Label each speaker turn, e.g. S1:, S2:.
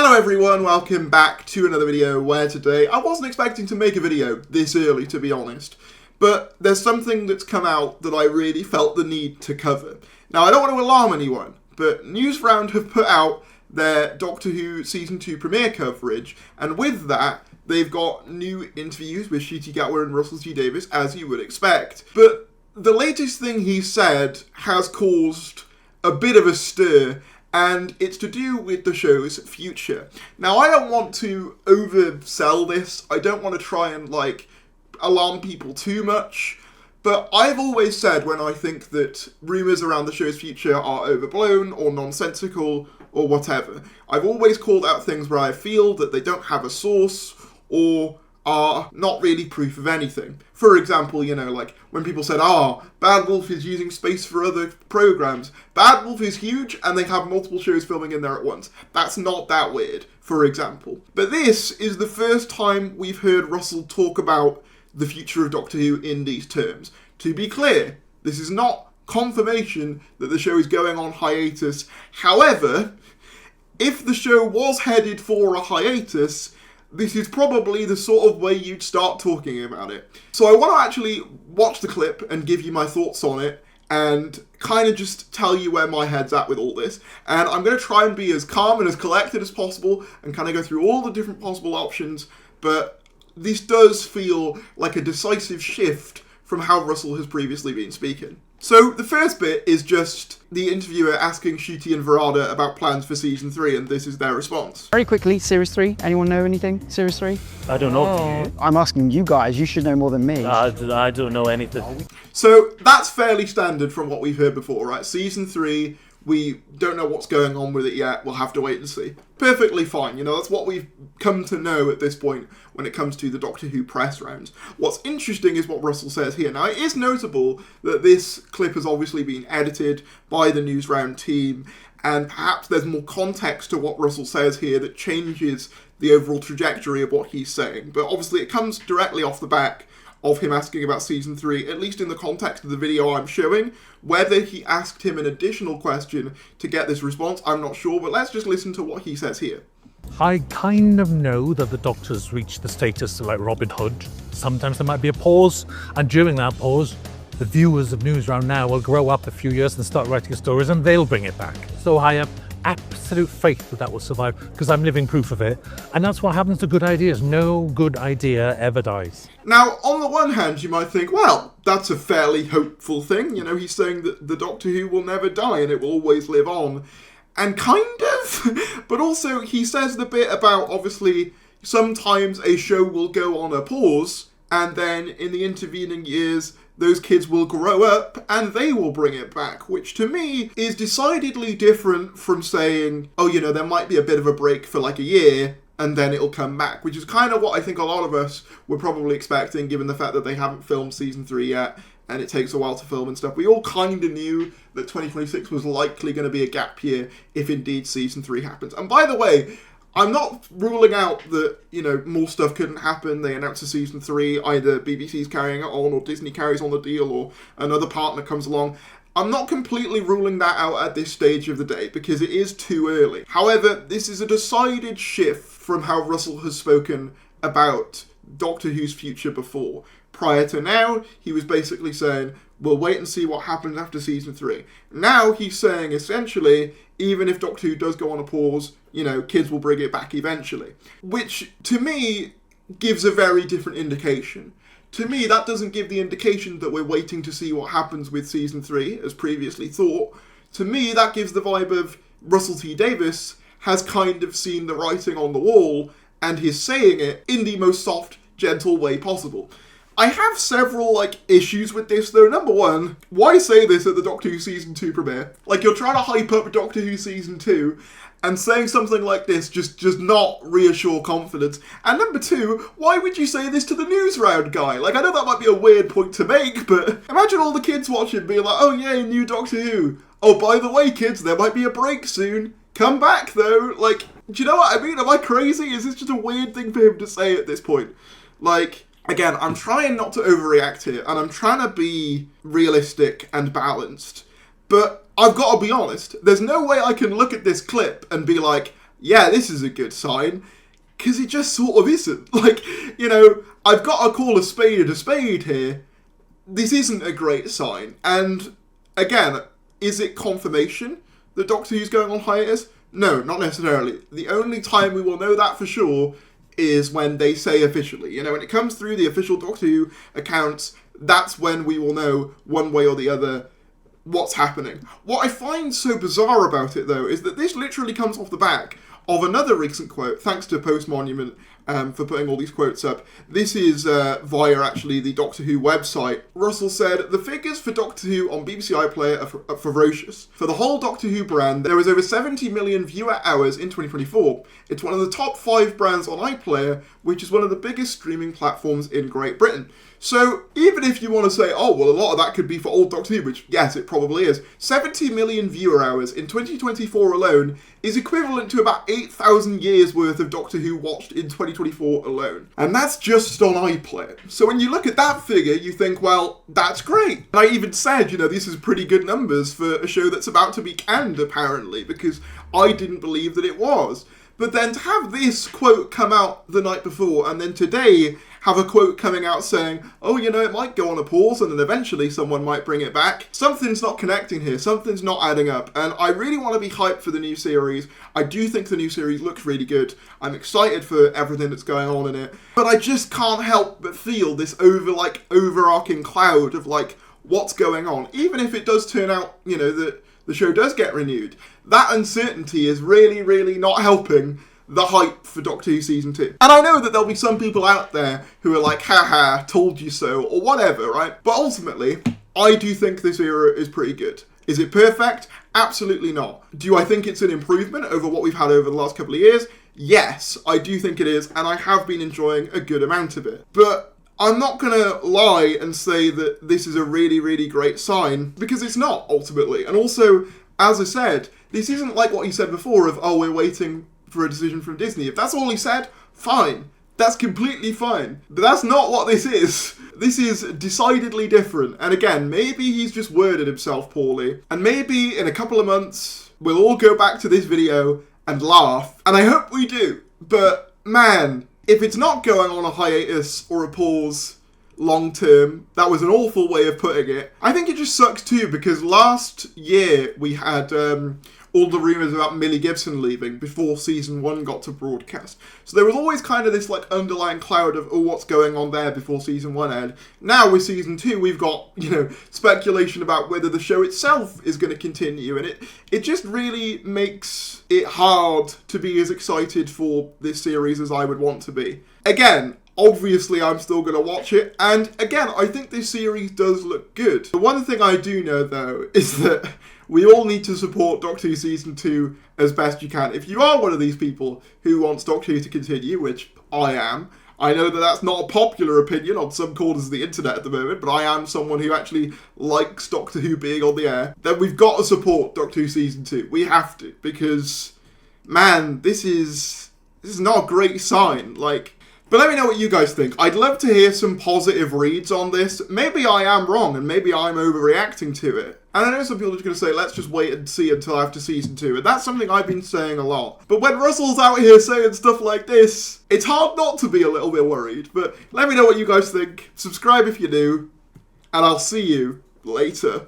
S1: Hello everyone, welcome back to another video where today I wasn't expecting to make a video this early, to be honest, but there's something that's come out that I really felt the need to cover. Now I don't want to alarm anyone, but Newsround have put out their Doctor Who Season 2 premiere coverage, and with that they've got new interviews with Ncuti Gatwa and Russell T Davies, as you would expect. But the latest thing he said has caused a bit of a stir, and it's to do with the show's future. Now, I don't want to oversell this. I don't want to try and, alarm people too much. But I've always said when I think that rumours around the show's future are overblown or nonsensical or whatever, I've always called out things where I feel that they don't have a source or are not really proof of anything. For example, when people said, Bad Wolf is using space for other programs. Bad Wolf is huge and they have multiple shows filming in there at once. That's not that weird, for example. But this is the first time we've heard Russell talk about the future of Doctor Who in these terms. To be clear, this is not confirmation that the show is going on hiatus. However, if the show was headed for a hiatus, this is probably the sort of way you'd start talking about it. So I want to actually watch the clip and give you my thoughts on it and kind of just tell you where my head's at with all this. And I'm going to try and be as calm and as collected as possible and kind of go through all the different possible options, but this does feel like a decisive shift from how Russell has previously been speaking. So the first bit is just the interviewer asking Ncuti and Verada about plans for Season 3, and this is their response.
S2: Very quickly, Series 3, anyone know anything? Series 3?
S3: I don't know.
S2: I'm asking you guys, you should know more than me.
S3: I don't know anything.
S1: So that's fairly standard from what we've heard before, right? Season 3, we don't know what's going on with it yet, we'll have to wait and see. Perfectly fine, that's what we've come to know at this point when it comes to the Doctor Who press rounds. What's interesting is what Russell says here. Now, it is notable that this clip has obviously been edited by the Newsround team, and perhaps there's more context to what Russell says here that changes the overall trajectory of what he's saying. But obviously it comes directly off the back of him asking about Season 3, at least in the context of the video I'm showing. Whether he asked him an additional question to get this response, I'm not sure, but let's just listen to what he says here.
S4: I kind of know that the Doctor's reached the status like Robin Hood. Sometimes there might be a pause, and during that pause, the viewers of Newsround now will grow up a few years and start writing stories, and they'll bring it back. So I have absolute faith that will survive, because I'm living proof of it, and that's what happens to good ideas. No good idea ever dies.
S1: Now, on the one hand, you might think, well, that's a fairly hopeful thing. He's saying that the Doctor Who will never die and it will always live on. And kind of, but also he says the bit about, obviously, sometimes a show will go on a pause, and then in the intervening years, those kids will grow up and they will bring it back, which to me is decidedly different from saying, there might be a bit of a break for like a year and then it'll come back, which is kind of what I think a lot of us were probably expecting, given the fact that they haven't filmed Season 3 yet and it takes a while to film and stuff. We all kind of knew that 2026 was likely going to be a gap year if indeed Season 3 happens. And by the way, I'm not ruling out that, more stuff couldn't happen. They announce a Season 3, either BBC's carrying it on or Disney carries on the deal or another partner comes along. I'm not completely ruling that out at this stage of the day because it is too early. However, this is a decided shift from how Russell has spoken about Doctor Who's future before. Prior to now, he was basically saying, we'll wait and see what happens after Season 3. Now he's saying, essentially, even if Doctor Who does go on a pause, kids will bring it back eventually. Which, to me, gives a very different indication. To me, that doesn't give the indication that we're waiting to see what happens with Season 3, as previously thought. To me, that gives the vibe of Russell T Davies has kind of seen the writing on the wall, and he's saying it in the most soft, gentle way possible. I have several, issues with this, though. Number one, why say this at the Doctor Who Season 2 premiere? You're trying to hype up Doctor Who Season 2, and saying something like this just not reassure confidence. And number two, why would you say this to the Newsround guy? I know that might be a weird point to make, but imagine all the kids watching being like, oh yay, new Doctor Who. Oh, by the way, kids, there might be a break soon. Come back, though. Do you know what I mean? Am I crazy? Is this just a weird thing for him to say at this point? Again, I'm trying not to overreact here, and I'm trying to be realistic and balanced, but I've got to be honest, there's no way I can look at this clip and be like, yeah, this is a good sign. Because it just sort of isn't. Like, you know, I've got to call a spade here. This isn't a great sign. And, again, is it confirmation that Doctor Who's going on hiatus? No, not necessarily. The only time we will know that for sure is when they say officially. You know, when it comes through the official Doctor Who accounts, that's when we will know one way or the other what's happening. What I find so bizarre about it, though, is that this literally comes off the back of another recent quote, thanks to Post Monument for putting all these quotes up. This is via, actually, the Doctor Who website. Russell said, "The figures for Doctor Who on BBC iPlayer are ferocious. For the whole Doctor Who brand, there was over 70 million viewer hours in 2024. It's one of the top 5 brands on iPlayer, which is one of the biggest streaming platforms in Great Britain." So, even if you want to say, oh, well, a lot of that could be for old Doctor Who, which, yes, it probably is, 70 million viewer hours in 2024 alone is equivalent to about 8,000 years worth of Doctor Who watched in 2024 alone. And that's just on iPlayer. So when you look at that figure, you think, well, that's great. And I even said, you know, this is pretty good numbers for a show that's about to be canned, apparently, because I didn't believe that it was. But then to have this quote come out the night before, and then today have a quote coming out saying, oh, you know, it might go on a pause and then eventually someone might bring it back. Something's not connecting here. Something's not adding up. And I really want to be hyped for the new series. I do think the new series looks really good. I'm excited for everything that's going on in it. But I just can't help but feel this overarching cloud of, like, what's going on. Even if it does turn out, you know, that the show does get renewed. That uncertainty is really, really not helping the hype for Doctor Who Season 2. And I know that there'll be some people out there who are like, haha, told you so, or whatever, right? But ultimately, I do think this era is pretty good. Is it perfect? Absolutely not. Do I think it's an improvement over what we've had over the last couple of years? Yes, I do think it is, and I have been enjoying a good amount of it. But I'm not going to lie and say that this is a really, really great sign, because it's not, ultimately. And also, as I said, this isn't like what he said before of, oh, we're waiting for a decision from Disney. If that's all he said, fine. That's completely fine. But that's not what this is. This is decidedly different. And again, maybe he's just worded himself poorly. And maybe in a couple of months, we'll all go back to this video and laugh. And I hope we do. But man, if it's not going on a hiatus or a pause long term, that was an awful way of putting it. I think it just sucks too, because last year we had all the rumours about Millie Gibson leaving before Season 1 got to broadcast. So there was always kind of this like underlying cloud of, oh, what's going on there before Season 1 aired. Now with Season 2, we've got, you know, speculation about whether the show itself is going to continue. And it just really makes it hard to be as excited for this series as I would want to be. Again, obviously I'm still going to watch it. And again, I think this series does look good. The one thing I do know, though, is that we all need to support Doctor Who Season 2 as best you can. If you are one of these people who wants Doctor Who to continue, which I am, I know that that's not a popular opinion on some corners of the internet at the moment, but I am someone who actually likes Doctor Who being on the air, then we've got to support Doctor Who Season 2. We have to, because, man, this is not a great sign. Like, but let me know what you guys think. I'd love to hear some positive reads on this. Maybe I am wrong, and maybe I'm overreacting to it. And I know some people are just going to say, let's just wait and see until after Season 2. And that's something I've been saying a lot. But when Russell's out here saying stuff like this, it's hard not to be a little bit worried. But let me know what you guys think. Subscribe if you do. And I'll see you later.